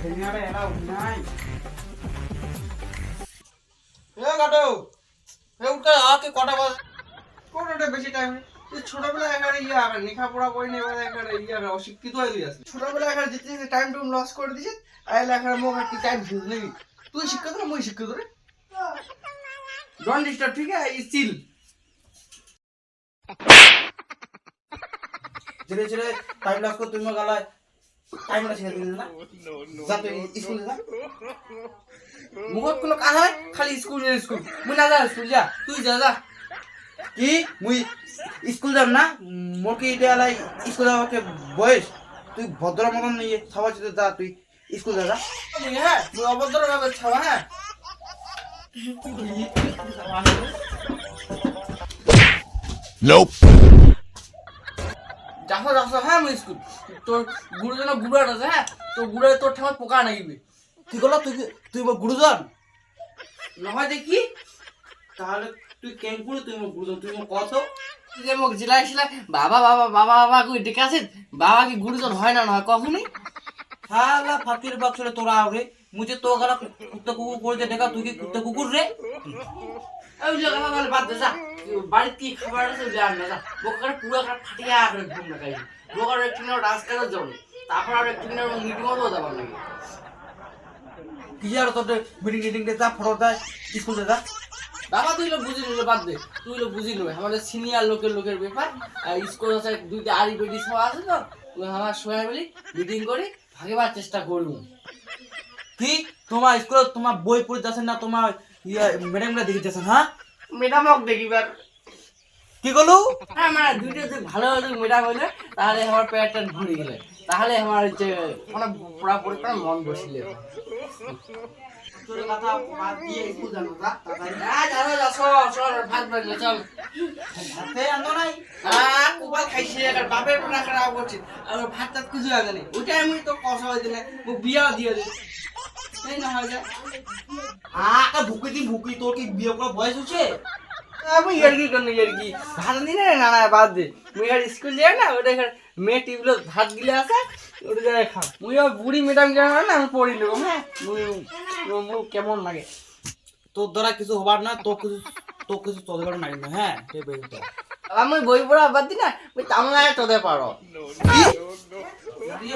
ভেঙাটা এরা নাই এ কাটো এ উঠে আকে কটা বাজে কোনটা বেশি টাইম ছোটবেলায় এখানে লেখাপড়া করি না এবার এখানে অশিক্ষিত হয়ে গেছে ছোটবেলায় এখানে যেতে টাইম টুম লস করে দিছিস আর এখানে মুখ একটু টাইম ফিউজ নেবি তুই শিক্ষিত না মুই শিক্ষিত রে ডোন্ট ডিস্টার্ব ঠিক আছে স্টিল ধীরে ধীরে টাইম লস করে তুমি গালায় টাইমটা ছেড়ে দিন না যা তুই স্কুলে যা মুখত কোনো কাজ হয় খালি স্কুল মুই না যা স্কুল যা তুই যা যা কি মুই স্কুল যাব না মোর কি এটা লাই স্কুল যাওয়াকে বয়স তুই ভদ্র মতন নিয়ে সবাই সাথে যা তুই স্কুল যা হ্যাঁ তুই অভদ্র ভাবে ছাওয়া হ্যাঁ Nope. যাস যাস হ্যাঁ মুই স্কুল তোর গুরুজন গুড়াট আছে হ্যাঁ তোর গুড়ে তোর ঠামা পোকা নাগিবে কি করলো তুই তুই গুরুজন নহয় দেখি তাহলে তুই কেমপুরে তুই মোর গুরুজন তুই মোর কত যে মোক জিলাই ছিলা বাবা বাবা বাবা বাবা কই ডেকে আছে বাবা কি গুরুজন হয় না নয় কখনই শালা ফাতির বাচ্চারে তোরা আগে মুঝে তো গলা কুত্তা কুকুর করে দে দেখা তুই কি কুত্তা কুকুর রে ওই লাগা মানে বাদ দে যা বাড়িতে কি খাবার আছে জান না যা বকার পুরো কাট ফাটিয়া করে ঘুম না খাই বকার একটু না ডান্স করে যাও তারপর আর একটু না মিটিং করবো যাব না কি আর তোর মিটিং দে যা ফটো দে স্কুল যা বাবা তুই লোক বুঝি নিলে বাদ দে তুই লোক বুঝি নেবে আমাদের সিনিয়র লোকের ব্যাপার আর স্কুল আছে দুইটা আড়ি বেটি সব আছে তো তুই আমার সবাই মিলি মিটিং করি ভাগেবার চেষ্টা করবো কি তোমার স্কুলে তোমার বই পড়ে যাচ্ছেন না তোমার ম্যাডামরা দেখে যাচ্ছেন হ্যাঁ ম্যাডামক দেখিবার কি করলু হ্যাঁ মানে দুইটা যদি ভালো ম্যাডাম হইলে তাহলে আমার পেটটা ঘুরে গেলে তাহলে আমার যে মানে পড়াপড়ি করে মন বসিলে তোর কথা বাদ দিয়ে স্কুল জানো যা তাড়াতাড়ি যা চল ভাত বাজলে চল ভাতে আনো নাই কুবাল খাইছে আর বাপের পোনা খারাপ করছে আর ভাত টাত কিছু আগে নেই ওইটা আমি তো কষ্ট হয়ে দিলে বিয়া দিয়ে দিই এই না হয় যা ভুকি তোর কি বিয়ে করার বয়স হচ্ছে আমি ইয়ার্কি করলে ইয়ার্কি ভাত দিই না না বাদ দে মুই আর স্কুল যাই না ওটা মেয়ে টিভিলো ভাত গিলে আছে ওটা জায়গায় খা মুই বুড়ি ম্যাডাম জানা না আমি পড়ি নেব হ্যাঁ মুই কেমন লাগে তোর দ্বারা কিছু হবার না তো কিছু তোদের পারো নাই না হ্যাঁ আমি বই পড়া বাদ দি না ওই তামলায় তোদের পারো কি